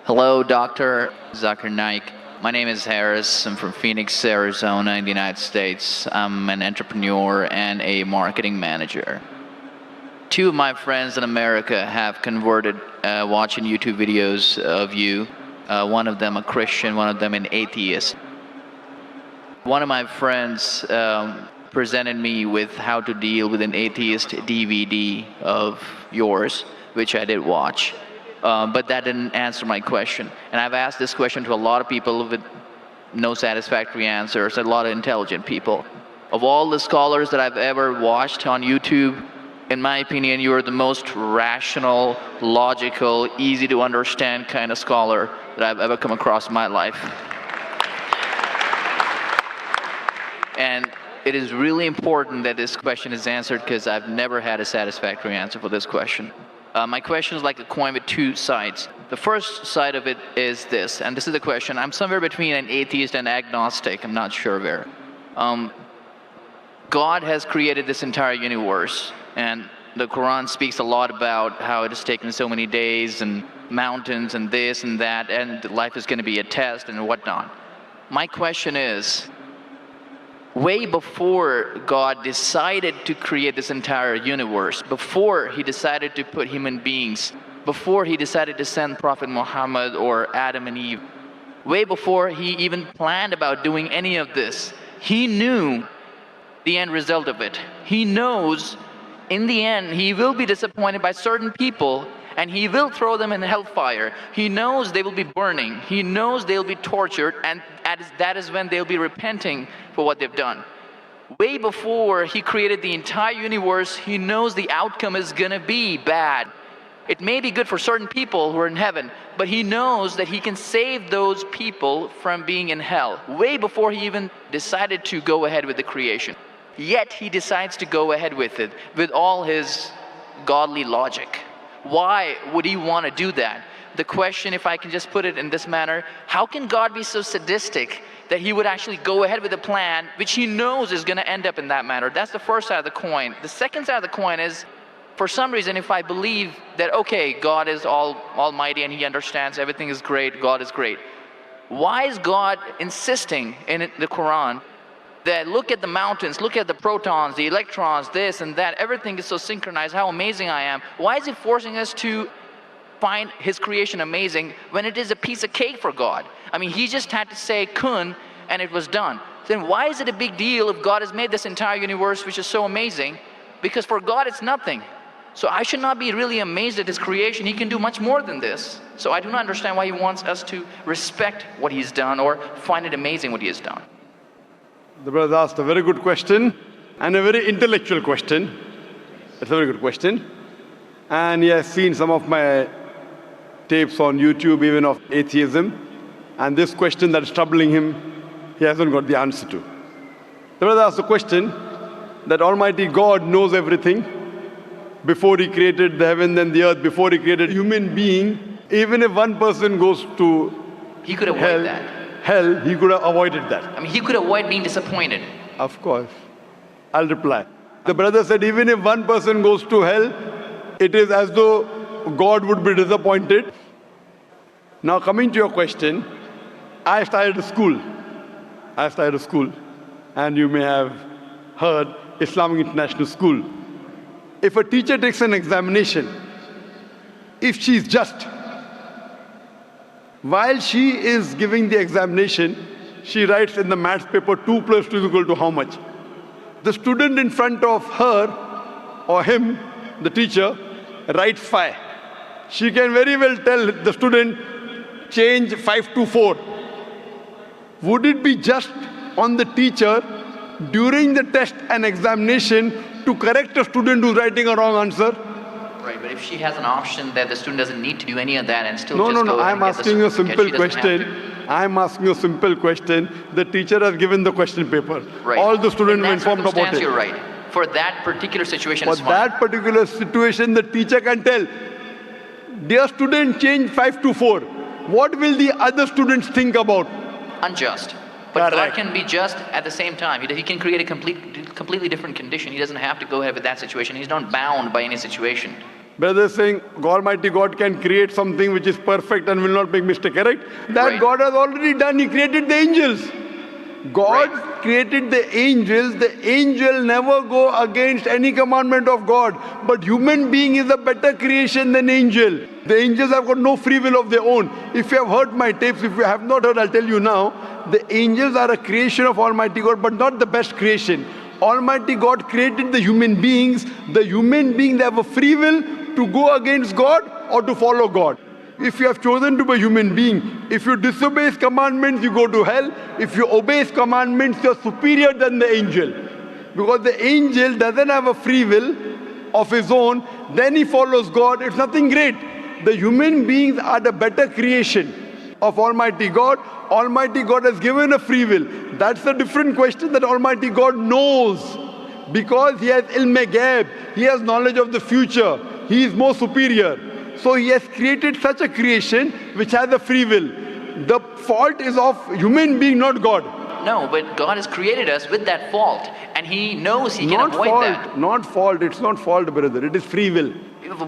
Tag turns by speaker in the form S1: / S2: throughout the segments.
S1: Hello, Dr. Zakir Naik. My name is Harris. I'm from Phoenix, Arizona in the United States. I'm an entrepreneur and a marketing manager. Two of my friends in America have converted watching YouTube videos of you. One of them a Christian, one of them an atheist. One of my friends presented me with how to deal with an atheist DVD of yours, which I did watch. But that didn't answer my question. And I've asked this question to a lot of people with no satisfactory answers, a lot of intelligent people. Of all the scholars that I've ever watched on YouTube, in my opinion, you are the most rational, logical, easy to understand kind of scholar that I've ever come across in my life. And it is really important that this question is answered because I've never had a satisfactory answer for this question. My question is like a coin with two sides. The first side of it is this, and this is the question. I'm somewhere between an atheist and agnostic. I'm not sure where. God has created this entire universe, and the Quran speaks a lot about how it has taken so many days and mountains and this and that, and life is going to be a test and whatnot. My question is, way before God decided to create this entire universe, before he decided to put human beings, before he decided to send Prophet Muhammad or Adam and Eve, way before he even planned about doing any of this, he knew the end result of it. He knows in the end he will be disappointed by certain people and he will throw them in hellfire. He knows they will be burning. He knows they'll be tortured, and that is when they'll be repenting for what they've done. Way before he created the entire universe, he knows the outcome is gonna be bad. It may be good for certain people who are in heaven, but he knows that he can save those people from being in hell, way before he even decided to go ahead with the creation. Yet he decides to go ahead with it, with all his godly logic. Why would he want to do that? The question, if I can just put it in this manner, how can God be so sadistic that he would actually go ahead with a plan which he knows is going to end up in that manner? That's the first side of the coin. The second side of the coin is, for some reason, if I believe that, okay, God is almighty and he understands everything is great, God is great, why is God insisting in the Quran that look at the mountains, look at the protons, the electrons, this and that, everything is so synchronized, how amazing I am? Why is he forcing us to find his creation amazing when it is a piece of cake for God? I mean, he just had to say kun and it was done. Then why is it a big deal if God has made this entire universe which is so amazing? Because for God it's nothing. So I should not be really amazed at his creation. He can do much more than this. So I do not understand why he wants us to respect what he's done or find it amazing what he has done.
S2: The brother asked a very good question and a very intellectual question. It's a very good question. And he has seen some of my tapes on YouTube, even of atheism. And this question that is troubling him, he hasn't got the answer to. The brother asked a question that Almighty God knows everything before he created the heaven and the earth, before he created human being. Even if one person goes to
S1: he could avoid that.
S2: Hell, he could have avoided that.
S1: I mean, he could avoid being disappointed.
S2: Of course. I'll reply. The brother said, even if one person goes to hell, it is as though God would be disappointed. Now coming to your question, I started a school. And you may have heard Islamic International School. If a teacher takes an examination, if she is just, while she is giving the examination, she writes in the maths paper 2 plus 2 is equal to how much? The student in front of her or him, the teacher, writes 5. She can very well tell the student, change 5 to 4. Would it be just on the teacher during the test and examination to correct a student who's writing a wrong answer?
S1: Right, but if she has an option that the student doesn't need to do any of that and still
S2: No, I'm asking a simple question. I'm asking a simple question. The teacher has given the question paper.
S1: Right.
S2: All the students were informed about it.
S1: You're right. For that particular situation,
S2: For that particular situation, the teacher can tell, dear student, change 5 to 4. What will the other students think about?
S1: Unjust. But God can be just at the same time. He can create a completely different condition. He doesn't have to go ahead with that situation. He's not bound by any situation.
S2: Brother is saying Almighty God can create something which is perfect and will not make mistake, correct? That
S1: Right.
S2: God has already done. He created the angels. God
S1: Right.
S2: created the angels. The angel never go against any commandment of God. But human being is a better creation than angel. The angels have got no free will of their own. If you have heard my tapes, if you have not heard, I'll tell you now. The angels are a creation of Almighty God, but not the best creation. Almighty God created the human beings. The human beings have a free will to go against God or to follow God. If you have chosen to be a human being, if you disobey His commandments, you go to hell. If you obey His commandments, you're superior than the angel. Because the angel doesn't have a free will of his own, then he follows God. It's nothing great. The human beings are the better creation of Almighty God. Almighty God has given a free will. That's a different question that Almighty God knows. Because He has ilm-e-ghaib, He has knowledge of the future. He is more superior. So He has created such a creation which has a free will. The fault is of human being, not God.
S1: No, but God has created us with that fault, and He knows He can
S2: Not
S1: avoid
S2: fault,
S1: that.
S2: not fault. It's not fault, brother. It is free will.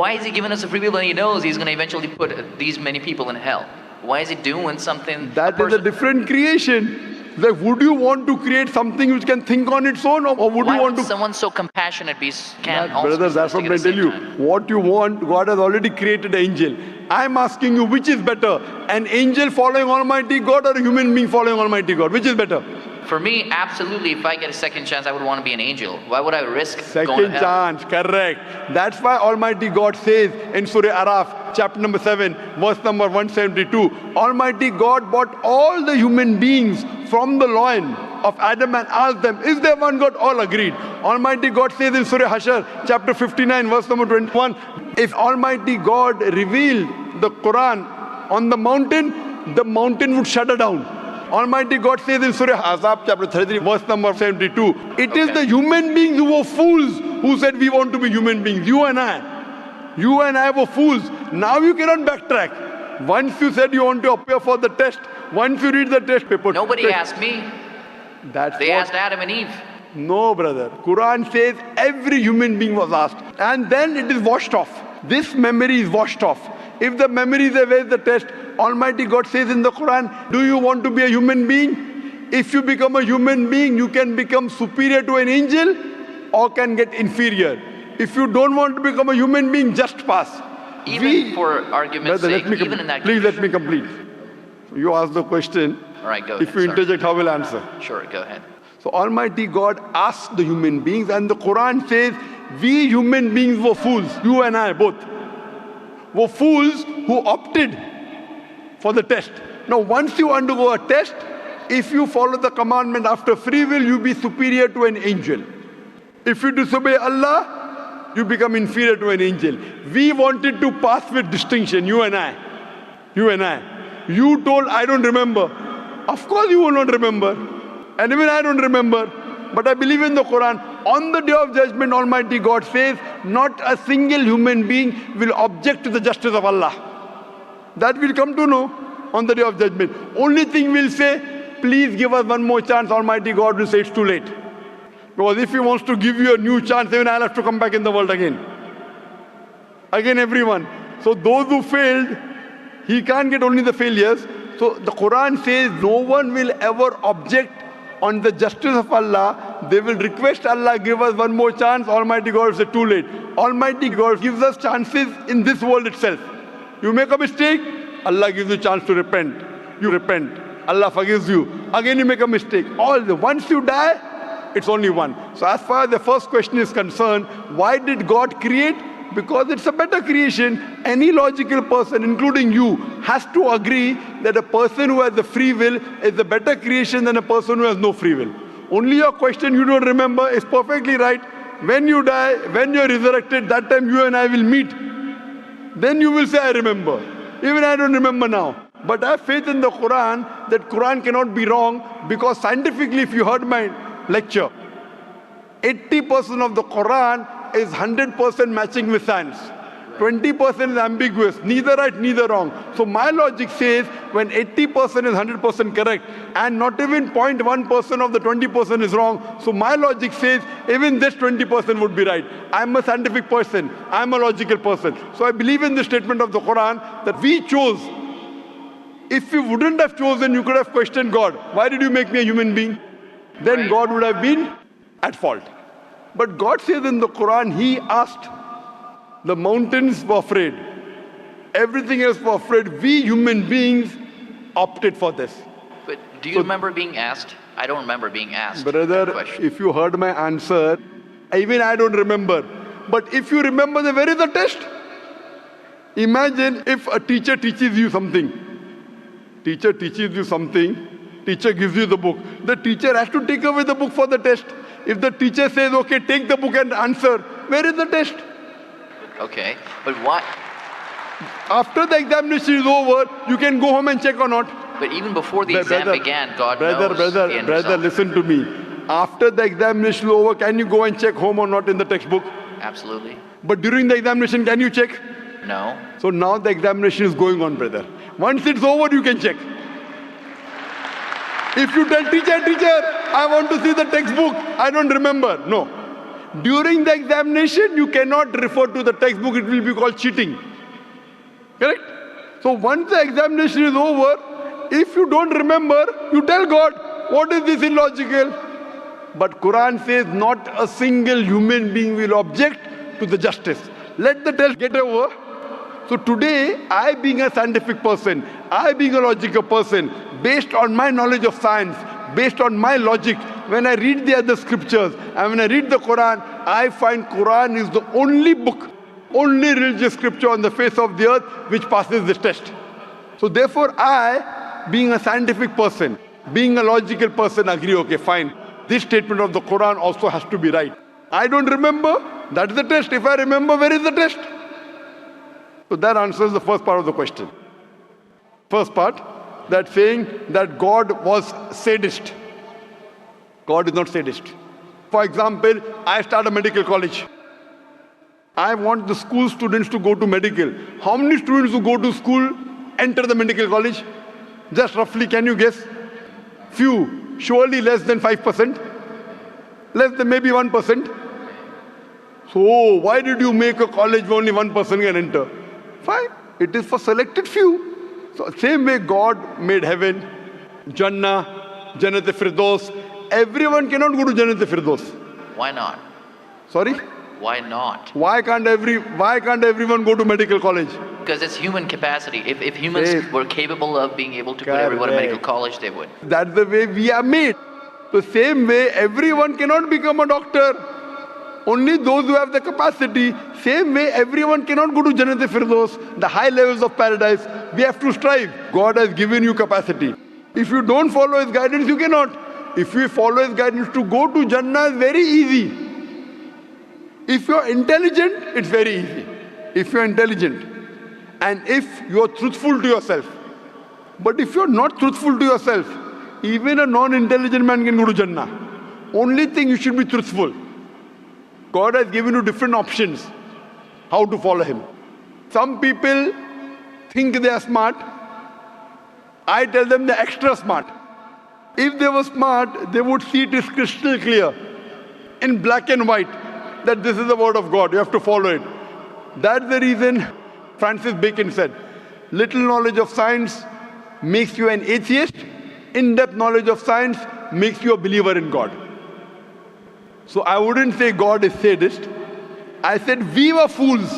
S1: Why is He giving us a free will when He knows He's going to eventually put these many people in hell? Why is He doing something?
S2: That is a different creation. Like, would you want to create something which can think on its own, or would
S1: Why
S2: you want
S1: would
S2: to?
S1: someone so compassionate can
S2: That,
S1: also
S2: brother,
S1: be
S2: that's what
S1: sadistic
S2: I
S1: at the
S2: tell you.
S1: same time?
S2: What you want, God has already created an angel. I'm asking you, which is better? An angel following Almighty God or a human being following Almighty God? Which is better?
S1: For me, absolutely, if I get a second chance, I would want to be an angel. Why would I risk going to
S2: Second
S1: hell?
S2: chance, correct. That's why Almighty God says in Surah Araf, chapter number 7, verse number 172, Almighty God brought all the human beings from the loin of Adam and asked them, is there one God? All agreed. Almighty God says in Surah Hashar, chapter 59, verse number 21, if Almighty God revealed the Quran on the mountain would shudder down. Almighty God says in Surah Ahzab, chapter 33, verse number 72, it is the human beings who were fools who said we want to be human beings. You and I were fools. Now you cannot backtrack. Once you said you want to appear for the test, once you read the test paper.
S1: Nobody asked me.
S2: That's
S1: They
S2: what,
S1: asked Adam and Eve.
S2: No, brother. Quran says every human being was asked. And then it is washed off. This memory is washed off. If the memory is there, where is the test? Almighty God says in the Quran, do you want to be a human being? If you become a human being, you can become superior to an angel or can get inferior. If you don't want to become a human being, just pass.
S1: Even for argument's
S2: Brother,
S1: sake, even in that
S2: please let
S1: condition.
S2: me complete. You ask the question.
S1: All right, go
S2: If
S1: ahead.
S2: you
S1: Sorry.
S2: interject, how will I answer?
S1: Sure, go ahead.
S2: So Almighty God asked the human beings, and the Quran says, we human beings were fools, you and I both, were fools who opted for the test. Now once you undergo a test, if you follow the commandment after free will, you be superior to an angel. If you disobey Allah, you become inferior to an angel. We wanted to pass with distinction, you and I. You told, I don't remember. Of course you will not remember. And even I don't remember. But I believe in the Quran. On the day of judgment, Almighty God says, not a single human being will object to the justice of Allah. That we'll come to know on the day of judgment. Only thing we'll say, please give us one more chance. Almighty God will say it's too late. Because if He wants to give you a new chance, even I'll have to come back in the world again. Again, everyone. So those who failed, He can't get only the failures. So the Quran says no one will ever object on the justice of Allah. They will request Allah, give us one more chance. Almighty God will say too late. Almighty God gives us chances in this world itself. You make a mistake, Allah gives you a chance to repent. You repent. Allah forgives you. Again you make a mistake. Once you die, it's only one. So as far as the first question is concerned, why did God create? Because it's a better creation. Any logical person, including you, has to agree that a person who has the free will is a better creation than a person who has no free will. Only your question you don't remember is perfectly right. When you die, when you're resurrected, that time you and I will meet. Then you will say, I remember. Even I don't remember now. But I have faith in the Quran that Quran cannot be wrong, because scientifically, if you heard my lecture, 80% of the Quran is 100% matching with science. 20% is ambiguous, neither right, neither wrong. So my logic says when 80% is 100% correct and not even 0.1% of the 20% is wrong, so my logic says even this 20% would be right. I'm a scientific person, I'm a logical person. So I believe in the statement of the Quran that we chose. If you wouldn't have chosen, you could have questioned God. Why did you make me a human being? Then God would have been at fault. But God says in the Quran, He asked, the mountains were afraid. Everything else was afraid. We human beings opted for this.
S1: But do you remember being asked? I don't remember being asked.
S2: Brother,
S1: that question.
S2: if you heard my answer, even I don't remember. But if you remember, then where is the test? Imagine if a teacher teaches you something. Teacher teaches you something. Teacher gives you the book. The teacher has to take away the book for the test. If the teacher says, okay, take the book and answer, where is the test?
S1: Okay, but why?
S2: After the examination is over, you can go home and check or not.
S1: But even before the exam began, God knows the end
S2: Brother,
S1: result.
S2: listen to me. After the examination is over, can you go and check home or not in the textbook?
S1: Absolutely.
S2: But during the examination, can you check?
S1: No.
S2: So now the examination is going on, brother. Once it's over, you can check. If you tell teacher, I want to see the textbook, I don't remember. No. During the examination, you cannot refer to the textbook. It will be called cheating. Correct? So once the examination is over, if you don't remember, you tell God, what is this illogical? But Quran says not a single human being will object to the justice. Let the test get over. So today, I being a scientific person, I being a logical person, based on my knowledge of science, based on my logic, when I read the other scriptures and when I read the Quran, I find Quran is the only book, only religious scripture on the face of the earth which passes this test. So therefore I, being a scientific person, being a logical person, agree, okay, fine. This statement of the Quran also has to be right. I don't remember, that's the test. If I remember, where is the test? So that answers the first part of the question. First part, that saying that God was sadist. God is not sadist. For example, I start a medical college. I want the school students to go to medical. How many students who go to school enter the medical college? Just roughly, can you guess? Few. Surely less than 5%. Less than maybe 1%. So why did you make a college where only 1% can enter? Fine. It is for selected few. So same way God made heaven, Jannah, Jannat-e-Firdaus. Everyone cannot go to Jannat-e-Firdaus.
S1: Why not?
S2: Sorry?
S1: Why not?
S2: Why can't everyone go to medical college?
S1: Because it's human capacity. If humans
S2: Yes.
S1: were capable of being able to put
S2: Correct.
S1: everyone in medical college, they would.
S2: That's the way we are made. The same way everyone cannot become a doctor. Only those who have the capacity. Same way everyone cannot go to Jannat-e-Firdaus, the high levels of paradise. We have to strive. God has given you capacity. If you don't follow His guidance, you cannot. If you follow His guidance, to go to Jannah is very easy. If you're intelligent, it's very easy. If you're intelligent and if you're truthful to yourself. But if you're not truthful to yourself, even a non-intelligent man can go to Jannah. Only thing, you should be truthful. God has given you different options how to follow Him. Some people think they are smart. I tell them they're extra smart. If they were smart, they would see it is crystal clear, in black and white, that this is the word of God. You have to follow it. That's the reason Francis Bacon said, little knowledge of science makes you an atheist. In-depth knowledge of science makes you a believer in God. So I wouldn't say God is sadist. I said we were fools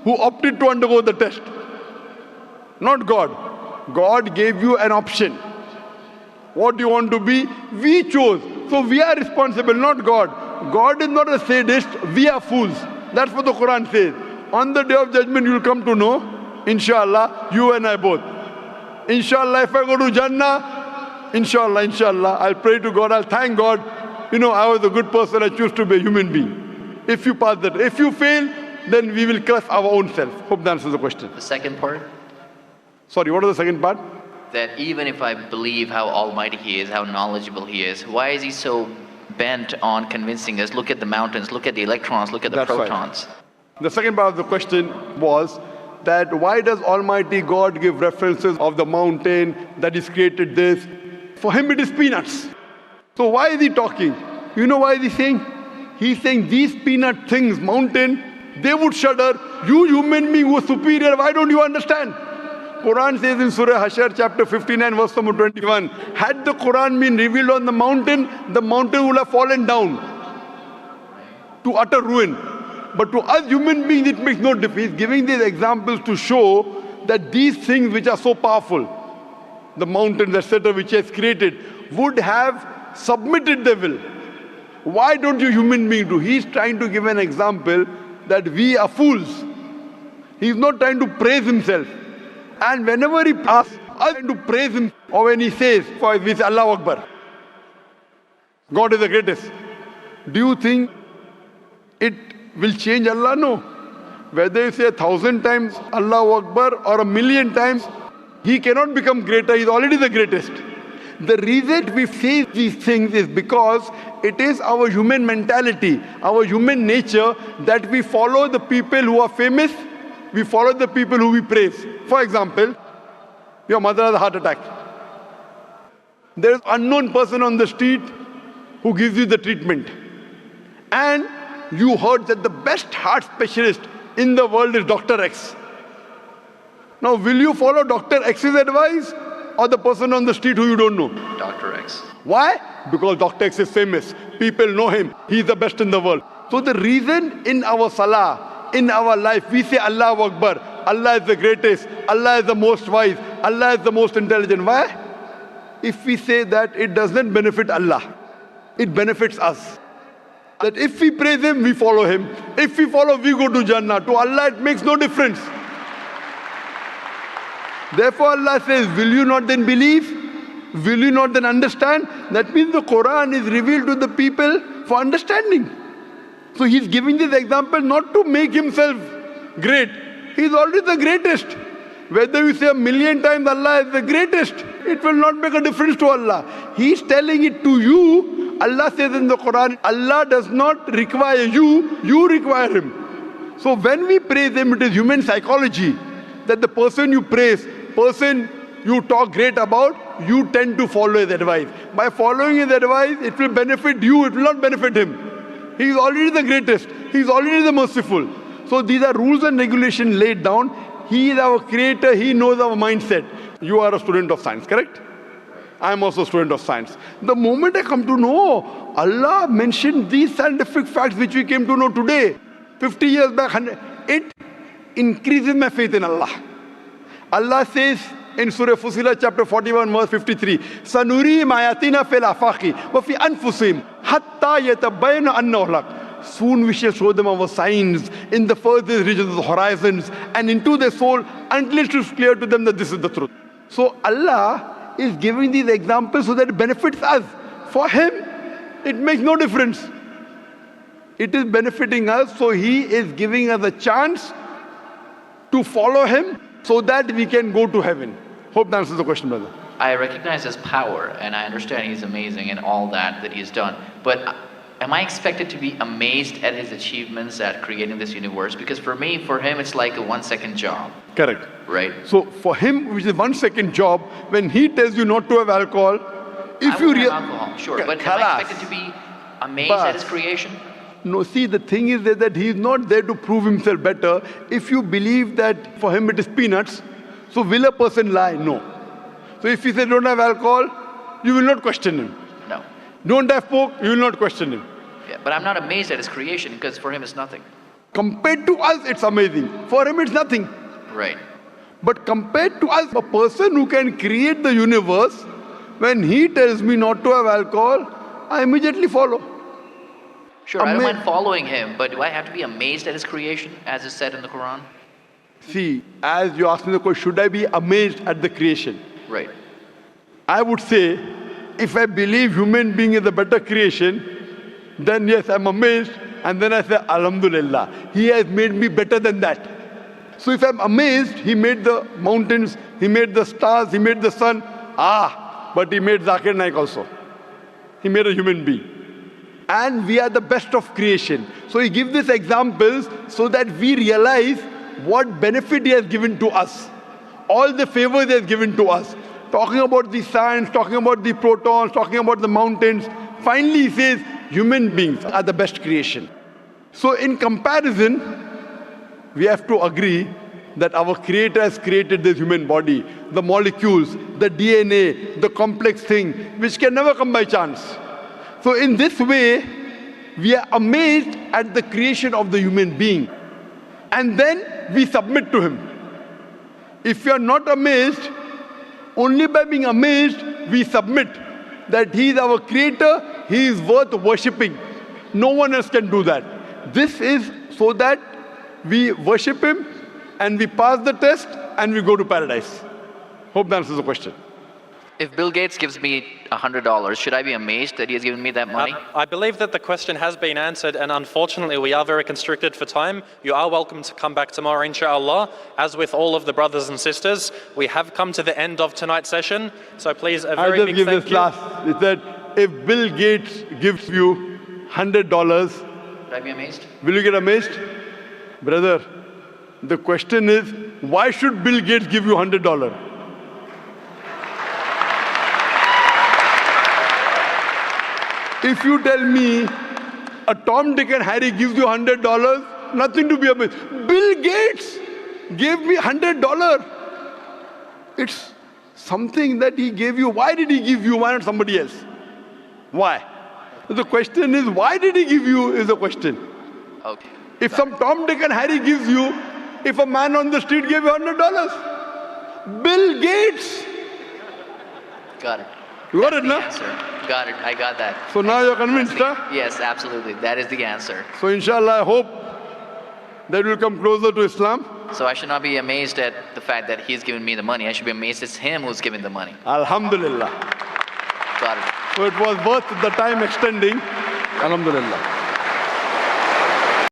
S2: who opted to undergo the test. Not God. God gave you an option. What do you want to be? We chose. So we are responsible, not God. God is not a sadist. We are fools. That's what the Quran says. On the day of judgment, you will come to know, inshallah, you and I both. Inshallah, if I go to Jannah, inshallah, I'll pray to God, I'll thank God. You know, I was a good person, I choose to be a human being. If you pass that. If you fail, then we will curse our own self. Hope that answers the question.
S1: The second part?
S2: Sorry, what was the second part?
S1: That even if I believe how almighty He is, how knowledgeable He is, why is He so bent on convincing us, look at the mountains, look at the electrons, look at the
S2: That's right.
S1: protons?
S2: The second part of the question was that why does Almighty God give references of the mountain that He's created this? For Him it is peanuts. So why is He talking? You know why is He saying? He's saying these peanut things, mountain, they would shudder. You human being who are superior, why don't you understand? Quran says in Surah Hashar chapter 59 verse number 21, had the Quran been revealed on the mountain would have fallen down to utter ruin. But to us human beings it makes no difference. He's giving these examples to show that these things which are so powerful, the mountains, etc., which He has created, would have submitted their will. Why don't you human beings do? He's trying to give an example that we are fools. He's not trying to praise Himself. And whenever He asks us to praise Him, or when He says, for we say Allahu Akbar, God is the greatest. Do you think it will change Allah? No. Whether you say 1,000 times Allahu Akbar or 1,000,000 times, He cannot become greater. He's already the greatest. The reason we say these things is because it is our human mentality, our human nature, that we follow the people who are famous, we follow the people who we praise. For example, your mother has a heart attack. There is an unknown person on the street who gives you the treatment. And you heard that the best heart specialist in the world is Dr. X. Now, will you follow Dr. X's advice or the person on the street who you don't know?
S1: Dr. X.
S2: Why? Because Dr. X is famous. People know him. He's the best in the world. So the reason in our salah, in our life, we say Allahu Akbar, Allah is the greatest, Allah is the most wise, Allah is the most intelligent. Why? If we say that, it doesn't benefit Allah. It benefits us. That if we praise Him, we follow Him. If we follow, we go to Jannah. To Allah, it makes no difference. Therefore, Allah says, will you not then believe? Will you not then understand? That means the Quran is revealed to the people for understanding. So He's giving this example not to make Himself great. He's already the greatest. Whether you say 1,000,000 times Allah is the greatest, it will not make a difference to Allah. He's telling it to you. Allah says in the Quran, Allah does not require you, you require Him. So when we praise Him, it is human psychology that the person you praise, person you talk great about, you tend to follow His advice. By following His advice, it will benefit you, it will not benefit Him. He is already the greatest. He is already the merciful. So these are rules and regulations laid down. He is our creator. He knows our mindset. You are a student of science, correct? I am also a student of science. The moment I come to know, Allah mentioned these scientific facts which we came to know today, 50 years back, it increases my faith in Allah. Allah says in Surah Fussilat chapter 41 verse 53, Sanurihim ayatina fil afaqi wa fi anfusihim hatta yatabayyana annahu al-haq. Soon we shall show them our signs in the furthest regions of the horizons and into their soul until it is clear to them that this is the truth. So Allah is giving these examples so that it benefits us. For Him, it makes no difference. It is benefiting us, so He is giving us a chance to follow Him so that we can go to heaven. Hope that answers the question, brother.
S1: I recognize His power, and I understand He's amazing in all that He's done. But am I expected to be amazed at His achievements at creating this universe? Because for Him, it's like a 1-second job.
S2: Correct.
S1: Right?
S2: So for Him, which is 1-second job, when He tells you not to have alcohol, if you
S1: have alcohol, sure. But am I expected to be amazed at His creation?
S2: No, see, the thing is that He is not there to prove Himself better. If you believe that for Him it is peanuts, so will a person lie? No. So if He says don't have alcohol, you will not question Him.
S1: No.
S2: Don't have pork, you will not question Him.
S1: Yeah, but I'm not amazed at His creation because for Him it's nothing.
S2: Compared to us, it's amazing. For Him, it's nothing.
S1: Right.
S2: But compared to us, a person who can create the universe, when He tells me not to have alcohol, I immediately follow.
S1: Sure, I don't mind following Him, but do I have to be amazed at His creation, as is said in the Quran?
S2: See, as you asked me the question, should I be amazed at the creation?
S1: Right.
S2: I would say, if I believe human being is a better creation, then yes, I'm amazed, and then I say, Alhamdulillah, He has made me better than that. So if I'm amazed, He made the mountains, He made the stars, He made the sun, but He made Zakir Naik also. He made a human being. and we are the best of creation. So he gives these examples so that we realize what benefit he has given to us, all the favors he has given to us. Talking about the science, talking about the protons, talking about the mountains. Finally, he says human beings are the best creation. So in comparison, we have to agree that our Creator has created this human body, the molecules, the DNA, the complex thing, which can never come by chance. So in this way, we are amazed at the creation of the human being. And then we submit to him. If we are not amazed, only by being amazed, we submit that he is our creator, he is worth worshipping. No one else can do that. This is so that we worship him and we pass the test and we go to paradise. Hope that answers the question.
S1: If Bill Gates gives me $100, should I be amazed that he has given me that money?
S3: I believe that the question has been answered, and unfortunately we are very constricted for time. You are welcome to come back tomorrow, inshallah. As with all of the brothers and sisters, we have come to the end of tonight's session. So please, a very
S2: I'll
S3: big
S2: just give
S3: thank
S2: this
S3: you.
S2: last. It said, if Bill Gates gives you $100,
S1: Should I be amazed?
S2: will you get amazed? Brother, the question is, why should Bill Gates give you $100? If you tell me a Tom, Dick and Harry gives you $100, nothing to be amazed. Bill Gates gave me $100. It's something that he gave you. Why did he give you? Why not somebody else? Why? The question is, why did he give you is the question.
S1: Okay.
S2: If some Tom, Dick and Harry gives you, if a man on the street gave you $100, Bill Gates.
S1: Got it.
S2: You got it,
S1: The
S2: no?
S1: answer. Got it. I got that.
S2: So now you're convinced, huh?
S1: Yes, absolutely. That is the answer.
S2: So inshallah, I hope that we'll come closer to Islam.
S1: So I should not be amazed at the fact that he's given me the money. I should be amazed it's him who's giving the money.
S2: Alhamdulillah.
S1: Got it.
S2: So it was worth the time extending. Alhamdulillah.